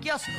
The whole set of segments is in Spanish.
kiosco.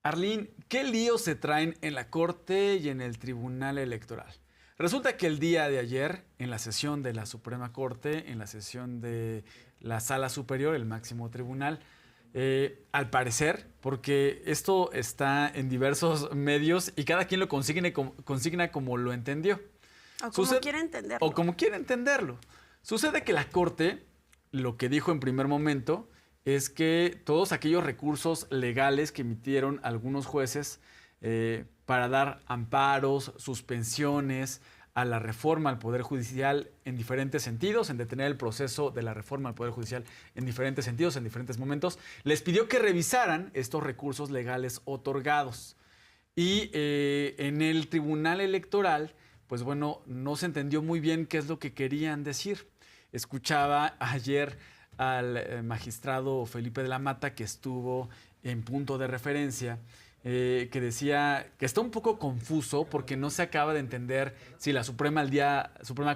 Arlene, ¿qué líos se traen en la Corte y en el Tribunal Electoral? Resulta que el día de ayer, en la sesión de la Suprema Corte, en la sesión de la Sala Superior, el máximo tribunal, al parecer, porque esto está en diversos medios y cada quien lo consigna como lo entendió. O como quiere entenderlo. O como quiere entenderlo. Sucede que la Corte, lo que dijo en primer momento, es que todos aquellos recursos legales que emitieron algunos jueces para dar amparos, suspensiones a la reforma al Poder Judicial en diferentes sentidos, en detener el proceso de la reforma al Poder Judicial en diferentes sentidos, en diferentes momentos, les pidió que revisaran estos recursos legales otorgados. Y en el Tribunal Electoral, pues bueno, no se entendió muy bien qué es lo que querían decir. Escuchaba ayer al magistrado Felipe de la Mata, que estuvo en punto de referencia, que decía que está un poco confuso porque no se acaba de entender si la Suprema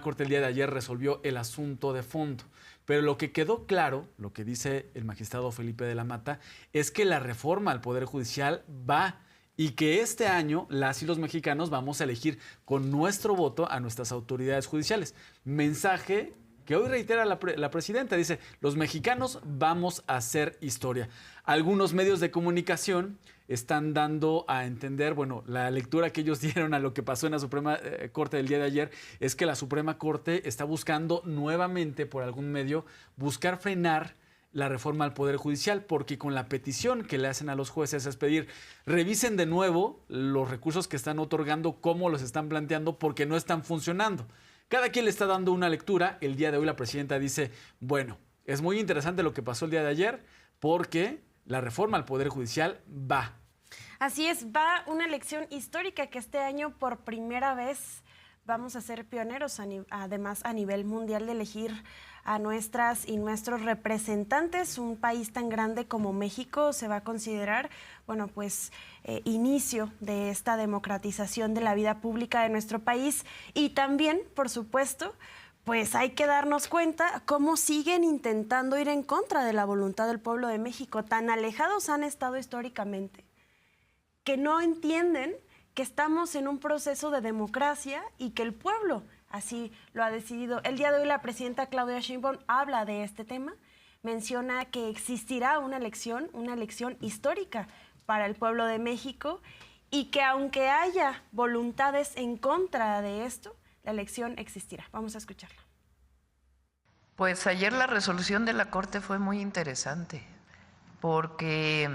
Corte el día de ayer resolvió el asunto de fondo. Pero lo que quedó claro, lo que dice el magistrado Felipe de la Mata, es que la reforma al Poder Judicial va y que este año las y los mexicanos vamos a elegir con nuestro voto a nuestras autoridades judiciales. Mensaje que hoy reitera la presidenta, dice, los mexicanos vamos a hacer historia. Algunos medios de comunicación están dando a entender, bueno, la lectura que ellos dieron a lo que pasó en la Suprema Corte del día de ayer es que la Suprema Corte está buscando nuevamente, por algún medio, buscar frenar la reforma al Poder Judicial, porque con la petición que le hacen a los jueces es pedir, revisen de nuevo los recursos que están otorgando, cómo los están planteando, porque no están funcionando. Cada quien le está dando una lectura. El día de hoy la presidenta dice, bueno, es muy interesante lo que pasó el día de ayer porque la reforma al Poder Judicial va. Así es, va una elección histórica que este año por primera vez vamos a ser pioneros, además a nivel mundial, de elegir a nuestras y nuestros representantes. Un país tan grande como México se va a considerar, bueno, pues inicio de esta democratización de la vida pública de nuestro país. Y también, por supuesto, pues hay que darnos cuenta cómo siguen intentando ir en contra de la voluntad del pueblo de México. Tan alejados han estado históricamente que no entienden que estamos en un proceso de democracia y que el pueblo así lo ha decidido. El día de hoy la presidenta Claudia Sheinbaum habla de este tema, menciona que existirá una elección histórica para el pueblo de México y que aunque haya voluntades en contra de esto, la elección existirá. Vamos a escucharla. Pues ayer la resolución de la Corte fue muy interesante porque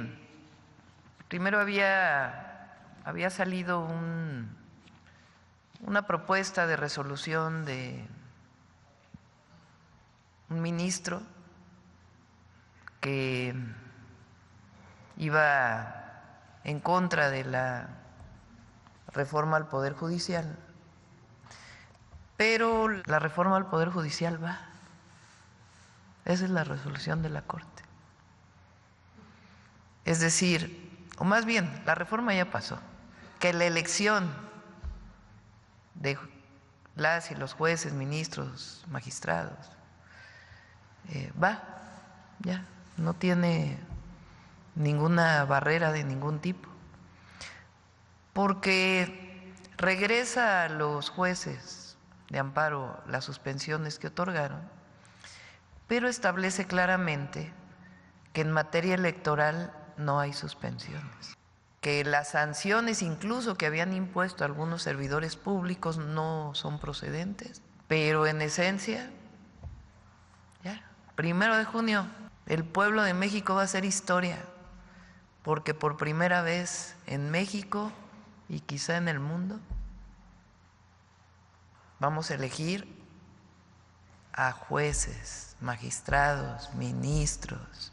primero había salido una propuesta de resolución de un ministro que iba en contra de la reforma al Poder Judicial, pero la reforma al Poder Judicial va. Esa es la resolución de la Corte. Es decir, o más bien, la reforma ya pasó, que la elección de las y los jueces, ministros, magistrados, va, ya, no tiene ninguna barrera de ningún tipo, porque regresa a los jueces de amparo las suspensiones que otorgaron, pero establece claramente que en materia electoral no hay suspensiones, que las sanciones incluso que habían impuesto algunos servidores públicos no son procedentes, pero en esencia, ya, 1 de junio, el pueblo de México va a hacer historia, porque por primera vez en México y quizá en el mundo vamos a elegir a jueces, magistrados, ministros.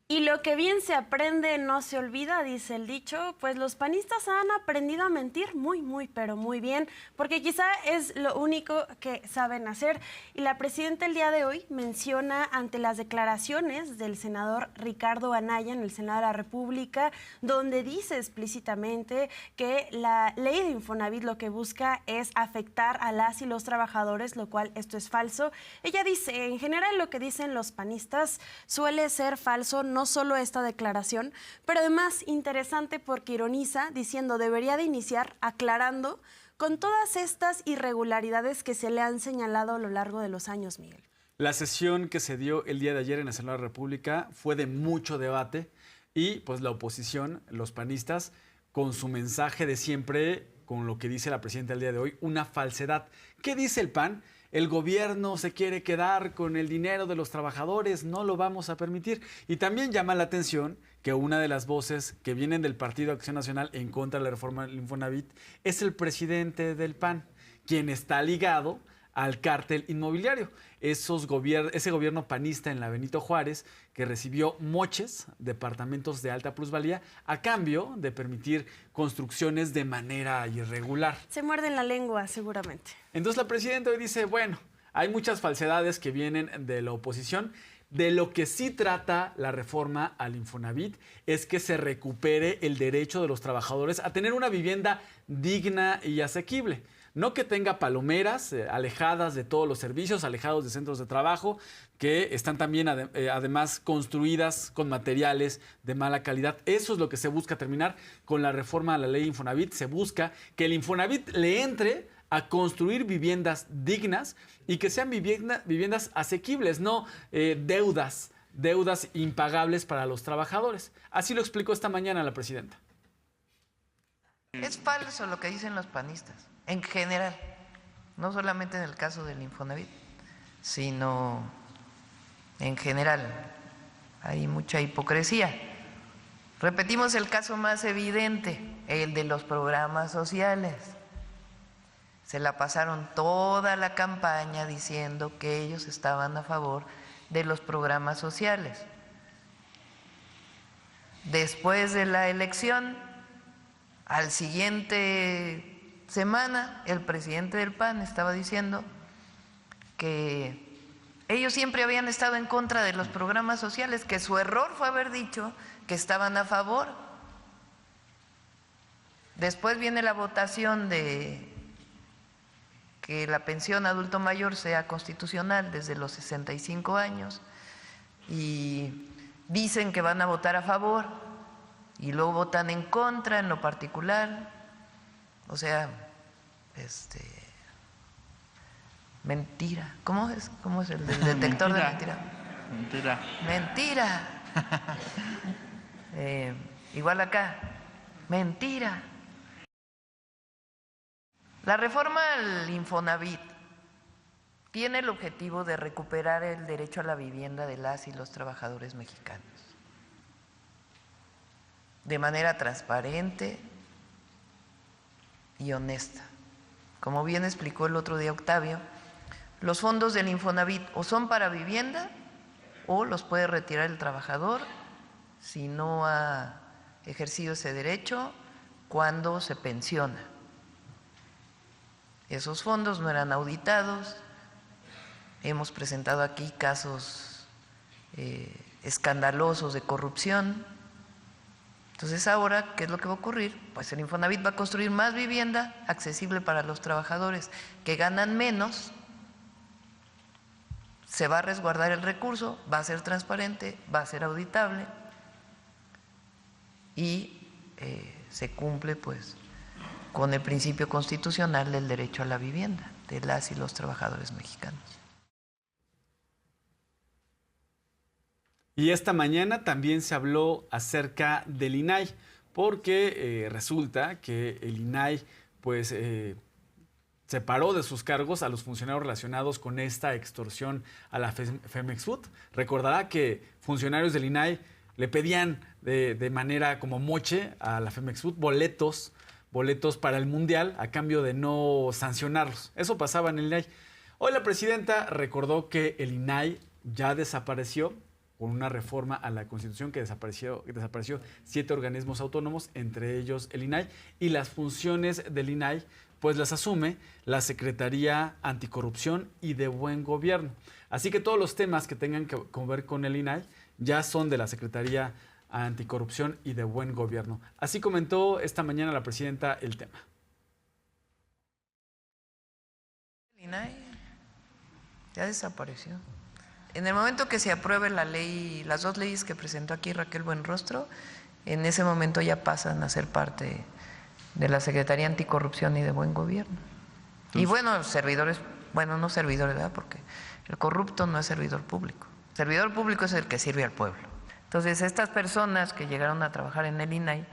Y lo que bien se aprende no se olvida, dice el dicho, pues los panistas han aprendido a mentir muy, pero muy bien, porque quizá es lo único que saben hacer. Y la presidenta el día de hoy menciona ante las declaraciones del senador Ricardo Anaya en el Senado de la República, donde dice explícitamente que la ley de Infonavit lo que busca es afectar a las y los trabajadores, lo cual esto es falso. Ella dice, en general lo que dicen los panistas suele ser falso, no solo esta declaración, pero además interesante porque ironiza diciendo debería de iniciar aclarando con todas estas irregularidades que se le han señalado a lo largo de los años, Miguel. La sesión que se dio el día de ayer en el Senado de la República fue de mucho debate y pues la oposición, los panistas, con su mensaje de siempre, con lo que dice la presidenta el día de hoy, una falsedad. ¿Qué dice el PAN? El gobierno se quiere quedar con el dinero de los trabajadores, no lo vamos a permitir. Y también llama la atención que una de las voces que vienen del Partido Acción Nacional en contra de la reforma del Infonavit es el presidente del PAN, quien está ligado al cártel inmobiliario. Ese gobierno panista en la Benito Juárez que recibió moches, departamentos de alta plusvalía, a cambio de permitir construcciones de manera irregular. Se muerden la lengua, seguramente. Entonces la presidenta hoy dice, bueno, hay muchas falsedades que vienen de la oposición. De lo que sí trata la reforma al Infonavit es que se recupere el derecho de los trabajadores a tener una vivienda digna y asequible. No que tenga palomeras alejadas de todos los servicios, alejados de centros de trabajo, que están también además construidas con materiales de mala calidad. Eso es lo que se busca terminar con la reforma a la ley Infonavit. Se busca que el Infonavit le entre a construir viviendas dignas y que sean viviendas asequibles, no deudas impagables para los trabajadores. Así lo explicó esta mañana la presidenta. Es falso lo que dicen los panistas, en general, no solamente en el caso del Infonavit, sino en general. Hay mucha hipocresía. Repetimos el caso más evidente, el de los programas sociales. Se la pasaron toda la campaña diciendo que ellos estaban a favor de los programas sociales. Después de la elección, al siguiente semana, el presidente del PAN estaba diciendo que ellos siempre habían estado en contra de los programas sociales, que su error fue haber dicho que estaban a favor. Después viene la votación de que la pensión adulto mayor sea constitucional desde los 65 años y dicen que van a votar a favor y luego votan en contra en lo particular. O sea, mentira. ¿Cómo es el del detector de mentira? Mentira. Igual acá, mentira. La reforma al Infonavit tiene el objetivo de recuperar el derecho a la vivienda de las y los trabajadores mexicanos de manera transparente y honesta. Como bien explicó el otro día Octavio, los fondos del Infonavit o son para vivienda o los puede retirar el trabajador si no ha ejercido ese derecho cuando se pensiona. Esos fondos no eran auditados, hemos presentado aquí casos escandalosos de corrupción. Entonces ahora, ¿qué es lo que va a ocurrir? Pues el Infonavit va a construir más vivienda accesible para los trabajadores que ganan menos, se va a resguardar el recurso, va a ser transparente, va a ser auditable y se cumple pues con el principio constitucional del derecho a la vivienda de las y los trabajadores mexicanos. Y esta mañana también se habló acerca del INAI, porque resulta que el INAI pues separó de sus cargos a los funcionarios relacionados con esta extorsión a la Femex Food. Recordará que funcionarios del INAI le pedían de manera como moche a la Femex Food boletos para el Mundial a cambio de no sancionarlos. Eso pasaba en el INAI. Hoy la presidenta recordó que el INAI ya desapareció con una reforma a la Constitución que desapareció 7 organismos autónomos, entre ellos el INAI, y las funciones del INAI pues las asume la Secretaría Anticorrupción y de Buen Gobierno. Así que todos los temas que tengan que ver con el INAI ya son de la Secretaría Anticorrupción y de Buen Gobierno. Así comentó esta mañana la presidenta el tema. El INAI ya desapareció. En el momento que se apruebe la ley, las 2 leyes que presentó aquí Raquel Buenrostro, en ese momento ya pasan a ser parte de la Secretaría Anticorrupción y de Buen Gobierno. Y bueno, servidores, bueno, no servidores, ¿verdad? Porque el corrupto no es servidor público. El servidor público es el que sirve al pueblo. Entonces, estas personas que llegaron a trabajar en el INAI,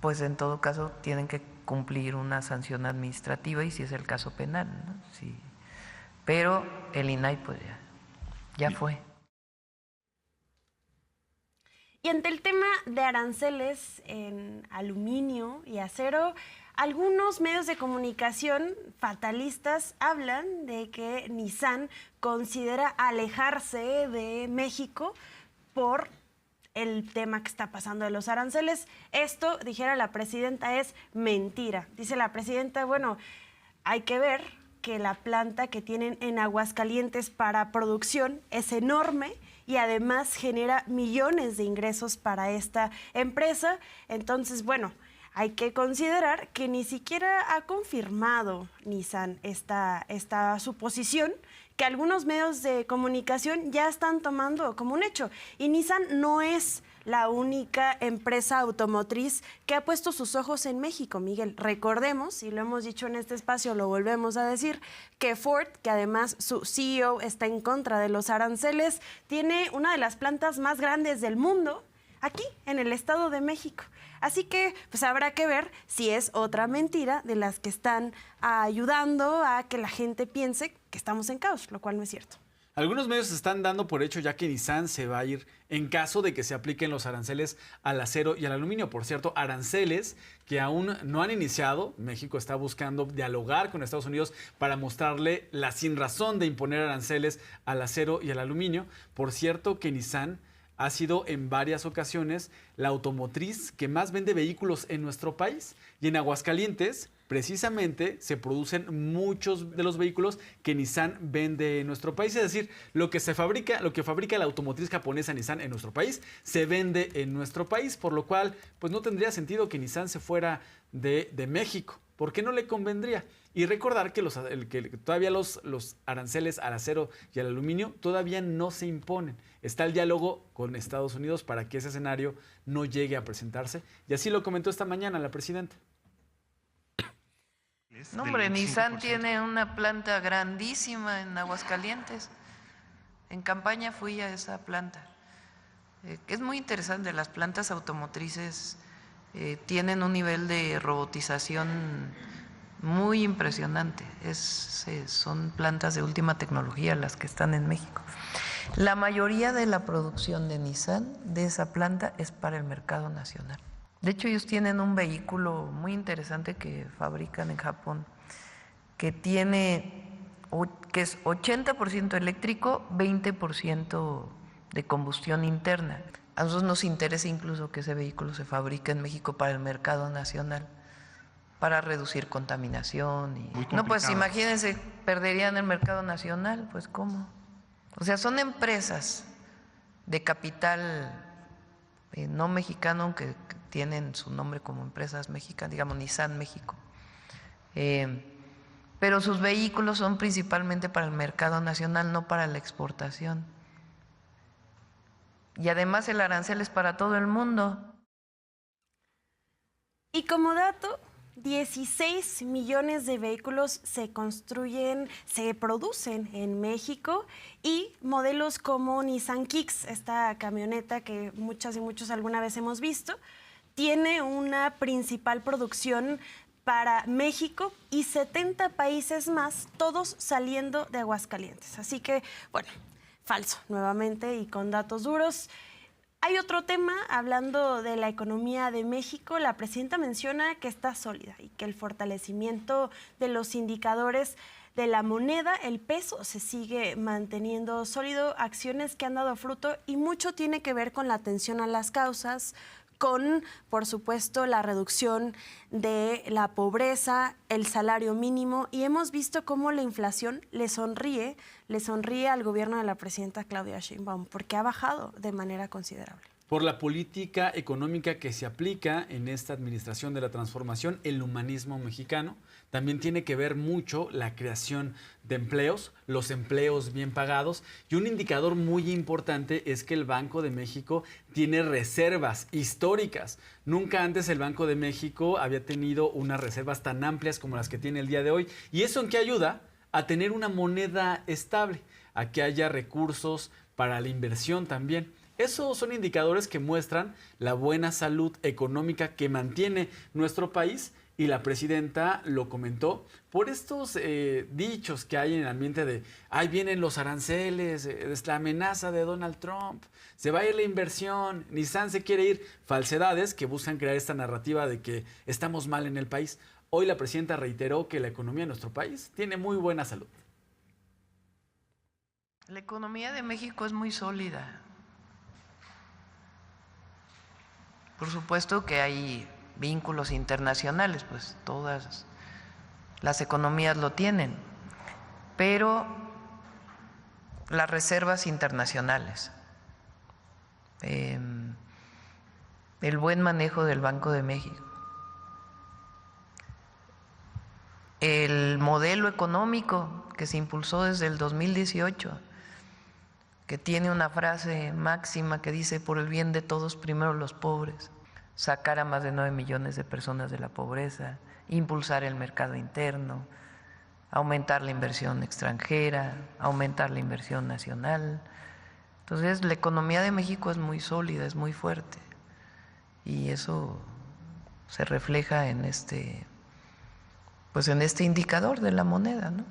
pues en todo caso tienen que cumplir una sanción administrativa y si es el caso penal, ¿no? Sí. Pero el INAI pues ya fue. Y ante el tema de aranceles en aluminio y acero, algunos medios de comunicación fatalistas hablan de que Nissan considera alejarse de México por el tema que está pasando de los aranceles. Esto, dijera la presidenta, es mentira. Dice la presidenta, bueno, hay que ver que la planta que tienen en Aguascalientes para producción es enorme y además genera millones de ingresos para esta empresa. Entonces, bueno, hay que considerar que ni siquiera ha confirmado Nissan esta suposición que algunos medios de comunicación ya están tomando como un hecho. Y Nissan no es la única empresa automotriz que ha puesto sus ojos en México, Miguel. Recordemos, y lo hemos dicho en este espacio, lo volvemos a decir, que Ford, que además su CEO está en contra de los aranceles, tiene una de las plantas más grandes del mundo aquí, en el Estado de México. Así que pues habrá que ver si es otra mentira de las que están ayudando a que la gente piense que estamos en caos, lo cual no es cierto. Algunos medios están dando por hecho ya que Nissan se va a ir en caso de que se apliquen los aranceles al acero y al aluminio. Por cierto, aranceles que aún no han iniciado. México está buscando dialogar con Estados Unidos para mostrarle la sinrazón de imponer aranceles al acero y al aluminio. Por cierto, que Nissan ha sido en varias ocasiones la automotriz que más vende vehículos en nuestro país. Y en Aguascalientes, precisamente, se producen muchos de los vehículos que Nissan vende en nuestro país. Es decir, lo que fabrica la automotriz japonesa Nissan en nuestro país, se vende en nuestro país, por lo cual pues no tendría sentido que Nissan se fuera de México. ¿Por qué no le convendría? Y recordar que todavía los aranceles al acero y al aluminio todavía no se imponen. Está el diálogo con Estados Unidos para que ese escenario no llegue a presentarse. Y así lo comentó esta mañana la presidenta. No, hombre, Nissan tiene una planta grandísima en Aguascalientes. En campaña fui a esa planta. Es muy interesante, las plantas automotrices tienen un nivel de robotización muy impresionante. Son plantas de última tecnología las que están en México. La mayoría de la producción de Nissan, de esa planta, es para el mercado nacional. De hecho, ellos tienen un vehículo muy interesante que fabrican en Japón, que es 80% eléctrico, 20% de combustión interna. A nosotros nos interesa incluso que ese vehículo se fabrique en México para el mercado nacional, para reducir contaminación. No, pues imagínense, perderían el mercado nacional, pues ¿cómo? O sea, son empresas de capital no mexicano, aunque tienen su nombre como empresas mexicanas, digamos Nissan México. Pero sus vehículos son principalmente para el mercado nacional, no para la exportación. Y además el arancel es para todo el mundo. Y como dato, 16 millones de vehículos se producen en México, y modelos como Nissan Kicks, esta camioneta que muchas y muchos alguna vez hemos visto, tiene una principal producción para México y 70 países más, todos saliendo de Aguascalientes. Así que, bueno, falso nuevamente y con datos duros. Hay otro tema, hablando de la economía de México, la presidenta menciona que está sólida y que el fortalecimiento de los indicadores de la moneda, el peso se sigue manteniendo sólido, acciones que han dado fruto y mucho tiene que ver con la atención a las causas, con, por supuesto, la reducción de la pobreza, el salario mínimo, y hemos visto cómo la inflación le sonríe al gobierno de la presidenta Claudia Sheinbaum, porque ha bajado de manera considerable. Por la política económica que se aplica en esta administración de la transformación, el humanismo mexicano, también tiene que ver mucho la creación de empleos, los empleos bien pagados, y un indicador muy importante es que el Banco de México tiene reservas históricas. Nunca antes el Banco de México había tenido unas reservas tan amplias como las que tiene el día de hoy. ¿Y eso en qué ayuda? A tener una moneda estable, a que haya recursos para la inversión también. Esos son indicadores que muestran la buena salud económica que mantiene nuestro país, y la presidenta lo comentó por estos dichos que hay en el ambiente de ahí vienen los aranceles, es la amenaza de Donald Trump, se va a ir la inversión, Nissan se quiere ir, falsedades que buscan crear esta narrativa de que estamos mal en el país. Hoy la presidenta reiteró que la economía de nuestro país tiene muy buena salud. La economía de México es muy sólida. Por supuesto que hay vínculos internacionales, pues todas las economías lo tienen, pero las reservas internacionales, el buen manejo del Banco de México, el modelo económico que se impulsó desde el 2018, que tiene una frase máxima que dice: por el bien de todos, primero los pobres, sacar a más de 9 millones de personas de la pobreza, impulsar el mercado interno, aumentar la inversión extranjera, aumentar la inversión nacional. Entonces, la economía de México es muy sólida, es muy fuerte, y eso se refleja en este indicador de la moneda, ¿no?